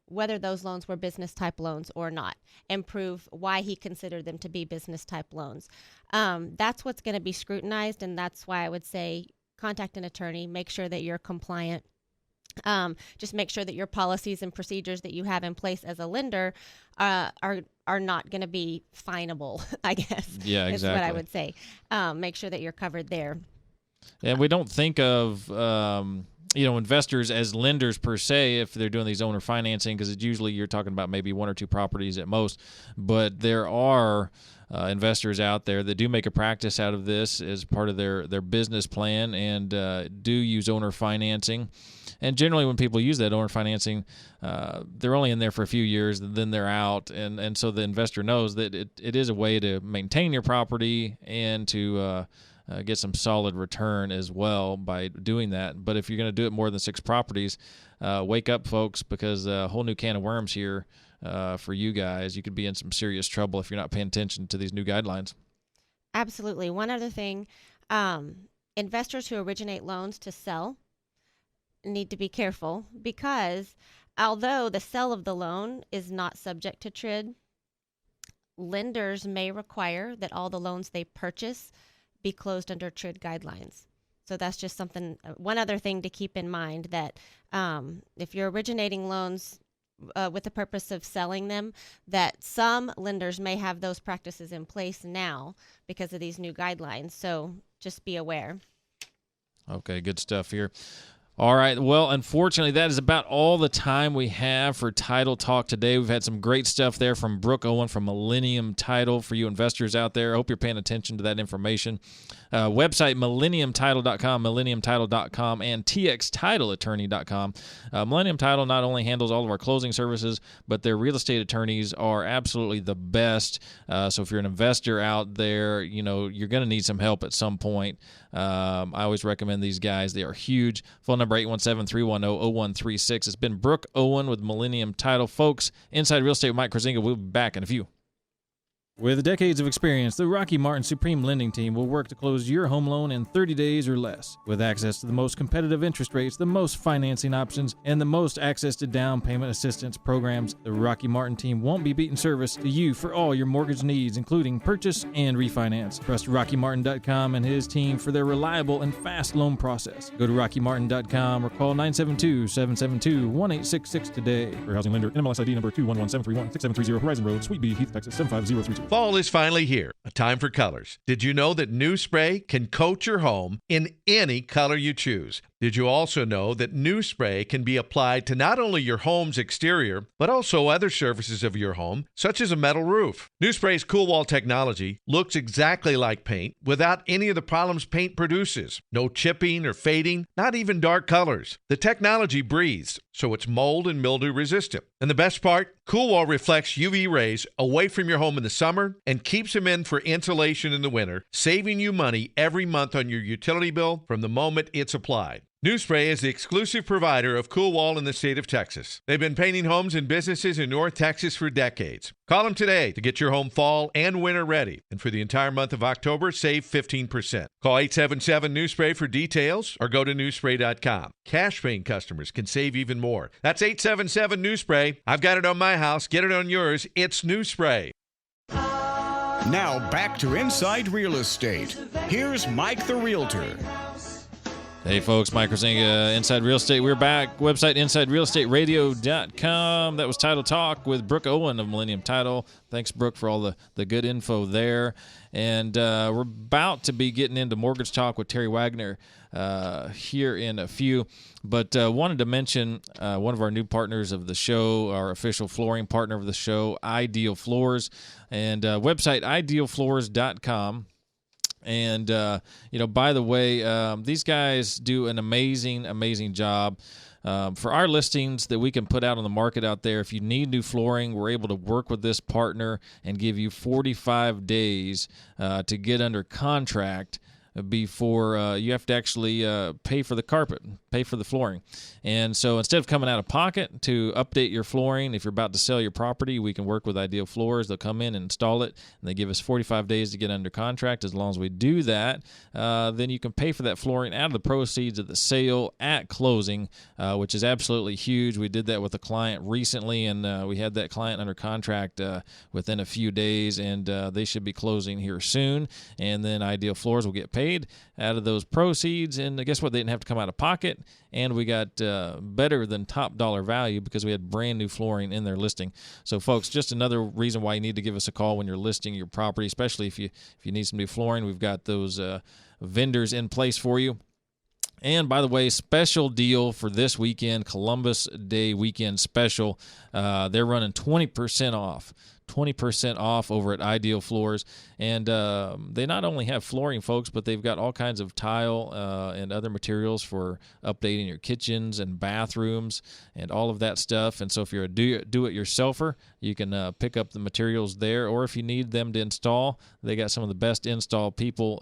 whether those loans were business type loans or not, and prove why he considered them to be business type loans. That's what's going to be scrutinized, and that's why I would say contact an attorney, make sure that you're compliant. Just make sure that your policies and procedures that you have in place as a lender are not going to be finable, I guess. Yeah, exactly. Is what I would say. Make sure that you're covered there. And we don't think of investors as lenders per se if they're doing these owner financing, because it's usually you're talking about maybe 1 or 2 properties at most. But there are investors out there that do make a practice out of this as part of their business plan and do use owner financing. And generally when people use that owner financing, they're only in there for a few years, and then they're out. And so the investor knows that it is a way to maintain your property and to get some solid return as well by doing that. But if you're going to do it more than 6 properties, wake up, folks, because a whole new can of worms here for you guys. You could be in some serious trouble if you're not paying attention to these new guidelines. Absolutely. One other thing, investors who originate loans to sell, need to be careful because although the sale of the loan is not subject to TRID, lenders may require that all the loans they purchase be closed under TRID guidelines. So that's just something, one other thing to keep in mind, that if you're originating loans with the purpose of selling them, that some lenders may have those practices in place now because of these new guidelines. So just be aware. Okay, good stuff here. All right. Well, unfortunately, that is about all the time we have for Title Talk today. We've had some great stuff there from Brooke Owen from Millennium Title for you investors out there. I hope you're paying attention to that information. Website, millenniumtitle.com, millenniumtitle.com, and txtitleattorney.com. Millennium Title not only handles all of our closing services, but their real estate attorneys are absolutely the best. So if you're an investor out there, you know, you're going to need some help at some point. I always recommend these guys. They are huge. Phone number 817-310-0136. It's been Brooke Owen with Millennium Title. Folks, Inside Real Estate with Mike Kruizinga. We'll be back in a few. With decades of experience, the Rocky Martin Supreme Lending Team will work to close your home loan in 30 days or less. With access to the most competitive interest rates, the most financing options, and the most access to down payment assistance programs, the Rocky Martin team won't be beating service to you for all your mortgage needs, including purchase and refinance. Trust RockyMartin.com and his team for their reliable and fast loan process. Go to RockyMartin.com or call 972-772-1866 today. For housing lender, NMLS ID number 211731, 6730 Horizon Road, Suite B, Heath, Texas 75032. Fall is finally here, a time for colors. Did you know that New Spray can coat your home in any color you choose? Did you also know that New Spray can be applied to not only your home's exterior, but also other surfaces of your home, such as a metal roof? New Spray's Cool Wall technology looks exactly like paint without any of the problems paint produces. No chipping or fading, not even dark colors. The technology breathes, so it's mold and mildew resistant. And the best part? Cool Wall reflects UV rays away from your home in the summer and keeps them in for insulation in the winter, saving you money every month on your utility bill from the moment it's applied. New Spray is the exclusive provider of Cool Wall in the state of Texas. They've been painting homes and businesses in North Texas for decades. Call them today to get your home fall and winter ready. And for the entire month of October, save 15%. Call 877-NEW-SPRAY for details or go to newspray.com. Cash paying customers can save even more. That's 877-NEW-SPRAY. I've got it on my house. Get it on yours. It's New Spray. Now back to Inside Real Estate. Here's Mike the Realtor. Hey folks, Mike Kruizinga, Inside Real Estate. We're back. Website InsideRealEstateRadio.com. That was Title Talk with Brooke Owen of Millennium Title. Thanks, Brooke, for all the good info there. And we're about to be getting into Mortgage Talk with Terry Wagner here in a few. But wanted to mention one of our new partners of the show, our official flooring partner of the show, Ideal Floors. And website idealfloors.com. And, by the way, these guys do an amazing job. For our listings that we can put out on the market out there, if you need new flooring, we're able to work with this partner and give you 45 days to get under contract before you have to actually pay for the carpet, pay for the flooring. And so instead of coming out of pocket to update your flooring, if you're about to sell your property, we can work with Ideal Floors. They'll come in and install it, and they give us 45 days to get under contract. As long as we do that, then you can pay for that flooring out of the proceeds of the sale at closing, which is absolutely huge. We did that with a client recently, and we had that client under contract within a few days, and they should be closing here soon. And then Ideal Floors will get paid out of those proceeds, and guess what? They didn't have to come out of pocket, and we got better than top dollar value because we had brand new flooring in their listing. So, folks, just another reason why you need to give us a call when you're listing your property, especially if you need some new flooring. We've got those vendors in place for you. And by the way, special deal for this weekend, Columbus Day weekend special. They're running 20% off. 20% off over at Ideal Floors. And they not only have flooring, folks, but they've got all kinds of tile and other materials for updating your kitchens and bathrooms and all of that stuff. And so if you're a do-it-yourselfer, you can pick up the materials there. Or if you need them to install, they got some of the best install people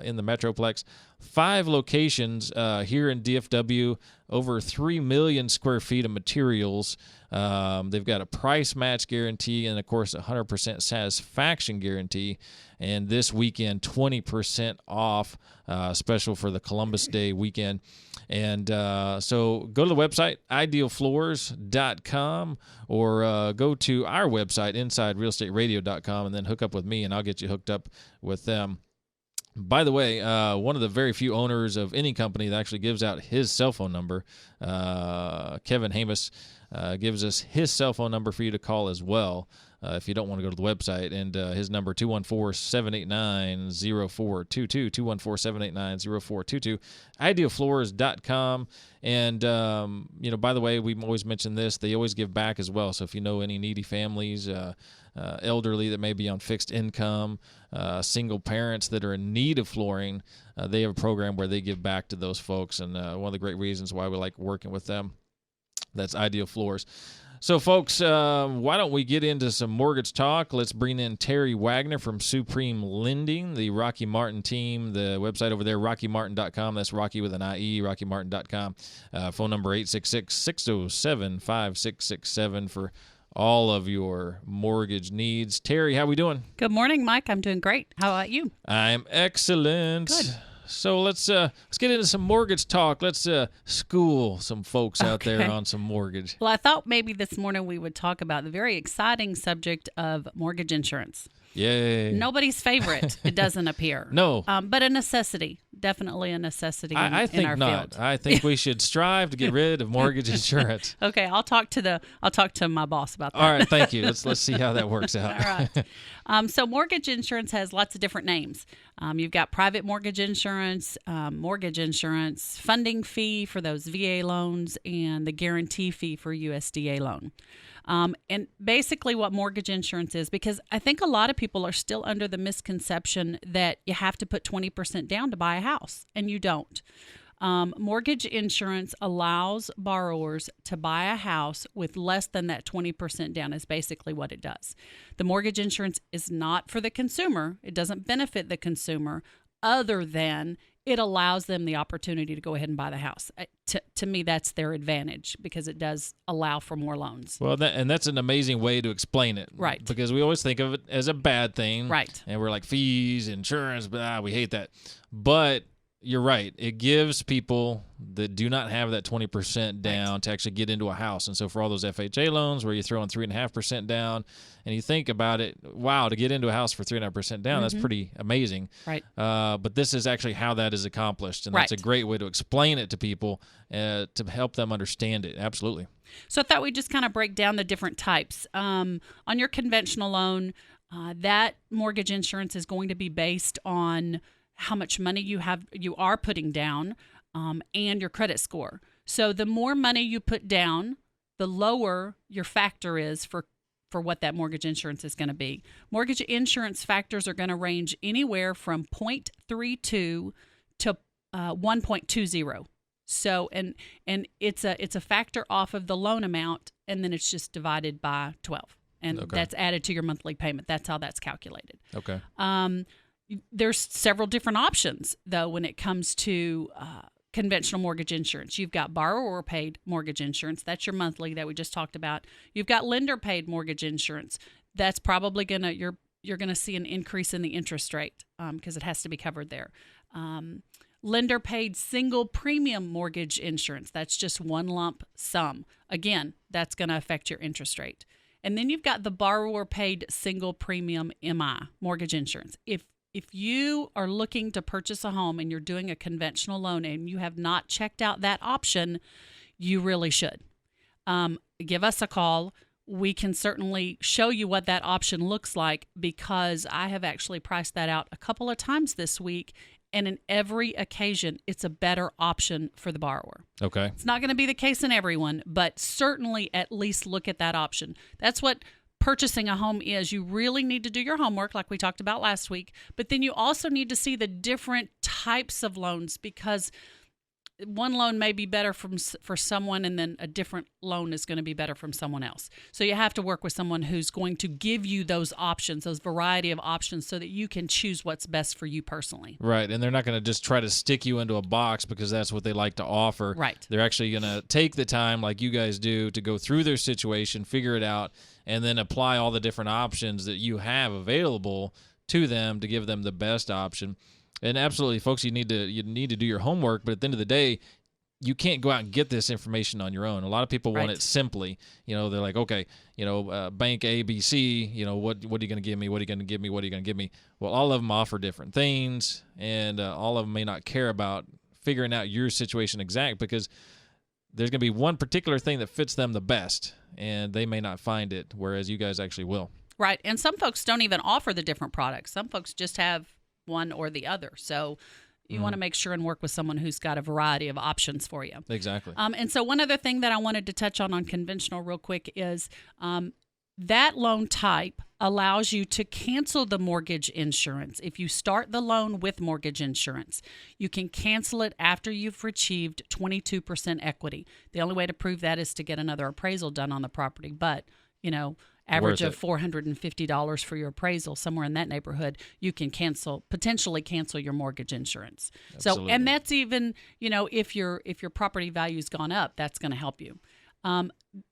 in the Metroplex. 5 locations here in DFW, over 3 million square feet of materials. They've got a price match guarantee and, of course, 100% satisfaction guarantee. And this weekend, 20% off, special for the Columbus Day weekend. And so go to the website, idealfloors.com, or go to our website, insiderealestateradio.com, and then hook up with me, and I'll get you hooked up with them. By the way, one of the very few owners of any company that actually gives out his cell phone number, Kevin Hamus, gives us his cell phone number for you to call as well if you don't want to go to the website. And his number, 214-789-0422, 214-789-0422, idealfloors.com. And, by the way, we always mention this. They always give back as well. So if you know any needy families, elderly that may be on fixed income, single parents that are in need of flooring, they have a program where they give back to those folks. And one of the great reasons why we like working with them. That's Ideal Floors. So, folks, why don't we get into some mortgage talk? Let's bring in Terry Wagner from Supreme Lending, the Rocky Martin team. The website over there, rockymartin.com. That's Rocky with an IE, rockymartin.com. Phone number 866-607-5667 for all of your mortgage needs. Terry, how we doing? Good morning, Mike. I'm doing great. How about you? I'm excellent. Good. So let's get into some mortgage talk. Let's school some folks out there on some mortgage. Well, I thought maybe this morning we would talk about the very exciting subject of mortgage insurance. Yay. Nobody's favorite, it doesn't appear. No. But a necessity. Definitely a necessity I think in our not. field. I think we should strive to get rid of mortgage insurance. Okay, I'll talk to my boss about that. All right, thank you. Let's see how that works out. All right. So mortgage insurance has lots of different names. You've got private mortgage insurance, funding fee for those VA loans, and the guarantee fee for USDA loan. And basically what mortgage insurance is, because I think a lot of people are still under the misconception that you have to put 20% down to buy a house, and you don't. Mortgage insurance allows borrowers to buy a house with less than that 20% down is basically what it does. The mortgage insurance is not for the consumer. It doesn't benefit the consumer other than it allows them the opportunity to go ahead and buy the house. To me, that's their advantage because it does allow for more loans. Well, that's an amazing way to explain it. Right. Because we always think of it as a bad thing. Right. And we're like, fees, insurance, we hate that. But you're right. It gives people that do not have that 20% down to actually get into a house. And so for all those FHA loans where you throw in 3.5% down and you think about it, wow, to get into a house for 3.5% down, that's pretty amazing. Right. But this is actually how that is accomplished. And that's a great way to explain it to people to help them understand it. Absolutely. So I thought we'd just kind of break down the different types. On your conventional loan, that mortgage insurance is going to be based on how much money you are putting down, and your credit score. So the more money you put down, the lower your factor is for what that mortgage insurance is going to be. Mortgage insurance factors are going to range anywhere from 0.32 to 1.20. So and it's a factor off of the loan amount, and then it's just divided by 12, and that's added to your monthly payment. That's how that's calculated. Okay. There's several different options, though, when it comes to conventional mortgage insurance. You've got borrower-paid mortgage insurance. That's your monthly that we just talked about. You've got lender-paid mortgage insurance. That's probably you're going to see an increase in the interest rate because it has to be covered there. Lender-paid single premium mortgage insurance. That's just one lump sum. Again, that's going to affect your interest rate. And then you've got the borrower-paid single premium MI mortgage insurance. If you are looking to purchase a home and you're doing a conventional loan and you have not checked out that option, you really should. Give us a call. We can certainly show you what that option looks like because I have actually priced that out a couple of times this week, and in every occasion, it's a better option for the borrower. Okay. It's not going to be the case in everyone, but certainly at least look at that option. That's what purchasing a home is. You really need to do your homework like we talked about last week, but then you also need to see the different types of loans because one loan may be better for someone and then a different loan is going to be better from someone else. So you have to work with someone who's going to give you those options, those variety of options so that you can choose what's best for you personally. Right, and they're not going to just try to stick you into a box because that's what they like to offer. Right. They're actually going to take the time like you guys do to go through their situation, figure it out, and then apply all the different options that you have available to them to give them the best option. And absolutely, folks, you need to do your homework. But at the end of the day, you can't go out and get this information on your own. A lot of people want Right. it simply. They're like, okay, bank ABC, what are you going to give me? What are you going to give me? What are you going to give me? Well, all of them offer different things, and all of them may not care about figuring out your situation exact, because there's going to be one particular thing that fits them the best, and they may not find it, whereas you guys actually will. Right. And some folks don't even offer the different products. Some folks just have one or the other. So you want to make sure and work with someone who's got a variety of options for you. Exactly. And so one other thing that I wanted to touch on conventional real quick is that loan type allows you to cancel the mortgage insurance. If you start the loan with mortgage insurance, you can cancel it after you've achieved 22% equity. The only way to prove that is to get another appraisal done on the property. But, average of $450 for your appraisal, somewhere in that neighborhood, you can potentially cancel your mortgage insurance. Absolutely. So, and that's even, if your property value's gone up, that's going to help you.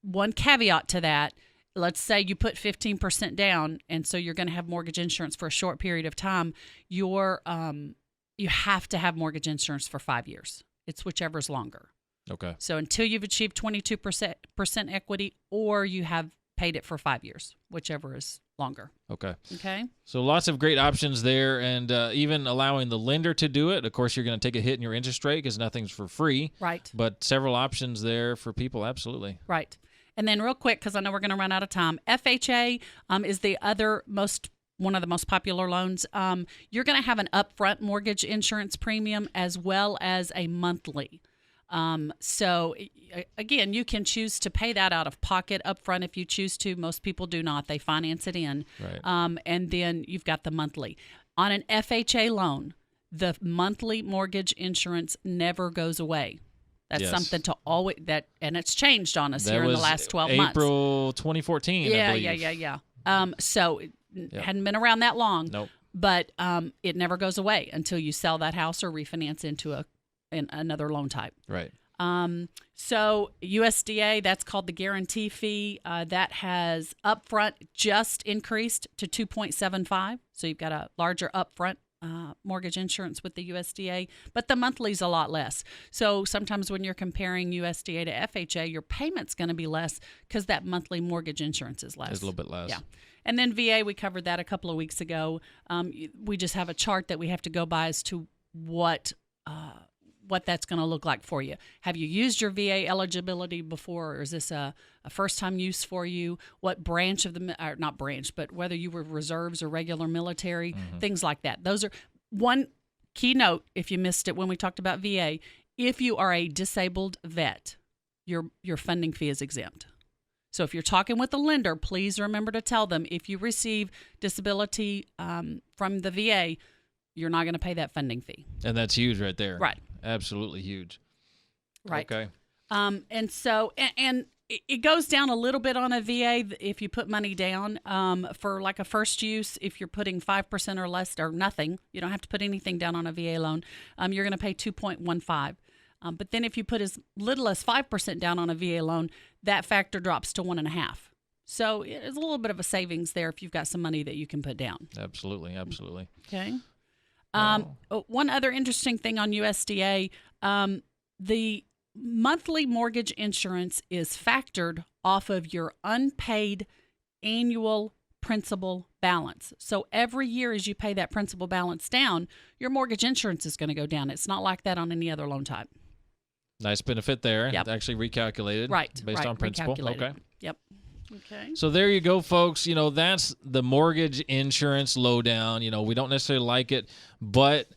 One caveat to that, let's say you put 15% down, and so you're going to have mortgage insurance for a short period of time. You have to have mortgage insurance for 5 years. It's whichever's longer. Okay. So until you've achieved 22% equity, or you have paid it for 5 years, whichever is longer. Okay. Okay. So lots of great options there, and even allowing the lender to do it. Of course, you're going to take a hit in your interest rate because nothing's for free. Right. But several options there for people, absolutely. Right. And then real quick, because I know we're going to run out of time, FHA is the other one of the most popular loans. You're going to have an upfront mortgage insurance premium as well as a monthly. So again, you can choose to pay that out of pocket upfront if you choose to. Most people do not. They finance it in. Right. And then you've got the monthly. On an FHA loan, the monthly mortgage insurance never goes away. That's something to always and it's changed on us here in the last 12 months. April 2014, I believe. Yeah. So it hadn't been around that long. Nope. But it never goes away until you sell that house or refinance into another loan type. Right. So USDA, that's called the guarantee fee. That has upfront just increased to 2.75. So you've got a larger upfront mortgage insurance with the USDA, but the monthly's a lot less. So sometimes when you're comparing USDA to FHA, your payment's going to be less because that monthly mortgage insurance is less. It's a little bit less. Yeah. And then VA, we covered that a couple of weeks ago. We just have a chart that we have to go by as to what that's going to look like for you. Have you used your VA eligibility before, or is this a first-time use for you? What branch of not branch, but whether you were reserves or regular military, things like that. Those are one key note, if you missed it when we talked about VA. If you are a disabled vet, your funding fee is exempt. So if you're talking with the lender, please remember to tell them if you receive disability from the VA, you're not going to pay that funding fee. And that's huge right there. Right. Absolutely huge. Right. Okay. And so, and it goes down a little bit on a VA if you put money down for like a first use. If you're putting 5% or less or nothing, you don't have to put anything down on a VA loan. You're going to pay 2.15. But then if you put as little as 5% down on a VA loan, that factor drops to 1.5. So it's a little bit of a savings there if you've got some money that you can put down. Absolutely. Absolutely. Okay. One other interesting thing on USDA, the monthly mortgage insurance is factored off of your unpaid annual principal balance. So every year as you pay that principal balance down, your mortgage insurance is going to go down. It's not like that on any other loan type. Nice benefit there. Yep. Actually recalculated. Right. Based on principal. Okay. Yep. Okay. So there you go, folks. That's the mortgage insurance lowdown. We don't necessarily like it, but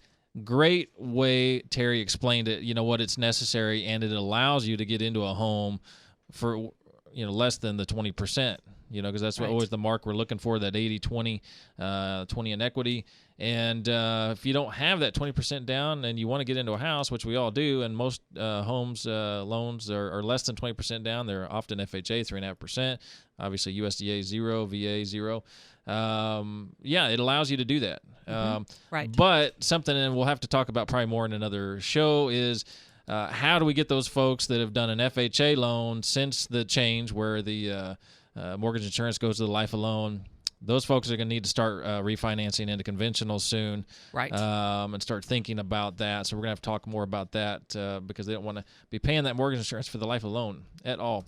great way Terry explained it. What it's necessary, and it allows you to get into a home for less than the 20%. Because that's what always the mark we're looking for, that 80-20, 20 in equity. And if you don't have that 20% down and you want to get into a house, which we all do, and most homes loans are less than 20% down, they're often FHA 3.5%. Obviously USDA 0, VA 0. It allows you to do that. Right. But something, and we'll have to talk about probably more in another show, is how do we get those folks that have done an FHA loan since the change where the mortgage insurance goes to the life of loan, those folks are going to need to start refinancing into conventional soon, Right. And start thinking about that. So we're going to have to talk more about that because they don't want to be paying that mortgage insurance for the life of the loan at all.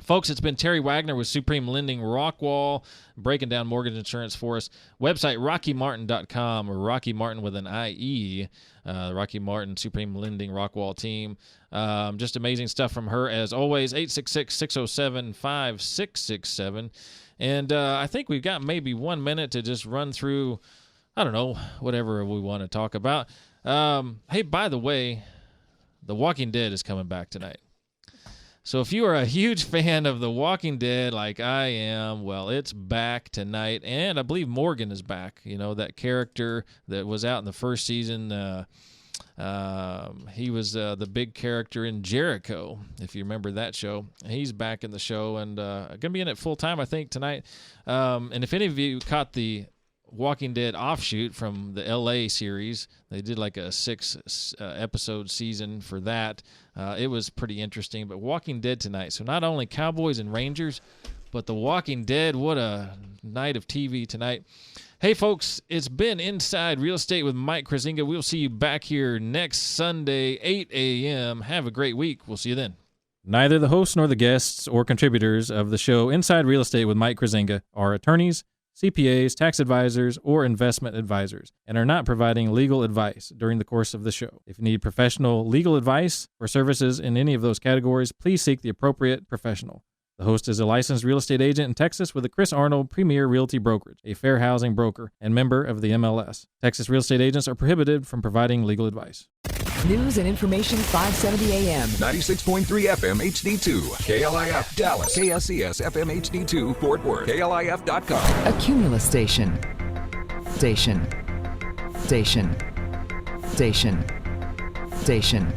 Folks, it's been Terry Wagner with Supreme Lending Rockwall breaking down mortgage insurance for us. Website, RockyMartin.com, or Rocky Martin with an I-E, Rocky Martin Supreme Lending Rockwall team. Just amazing stuff from her, as always. 866-607-5667. And I think we've got maybe 1 minute to just run through, I don't know, whatever we want to talk about. Hey, by the way, The Walking Dead is coming back tonight. So if you are a huge fan of The Walking Dead like I am, well, it's back tonight. And I believe Morgan is back. You know, that character that was out in the first season. He was the big character in Jericho, if you remember that show. He's back in the show and going to be in it full time, I think, tonight. And if any of you caught the Walking Dead offshoot from the LA series, they did like a 6 episode season for that. It was pretty interesting. But Walking Dead tonight, so not only Cowboys and Rangers, but The Walking Dead. What a night of TV tonight. Hey folks, it's been Inside Real Estate with Mike Kruizinga. We'll see you back here next Sunday, 8 a.m. Have a great week. We'll see you then. Neither the hosts nor the guests or contributors of the show Inside Real Estate with Mike Kruizinga are attorneys, CPAs, tax advisors, or investment advisors, and are not providing legal advice during the course of the show. If you need professional legal advice or services in any of those categories, please seek the appropriate professional. The host is a licensed real estate agent in Texas with the Chris Arnold Premier Realty Brokerage, a fair housing broker and member of the MLS. Texas real estate agents are prohibited from providing legal advice. News and information 570 AM. 96.3 FM HD2. KLIF Dallas. KSCS FM HD2 Fort Worth. KLIF.com. A Cumulus station. Station. Station. Station. Station.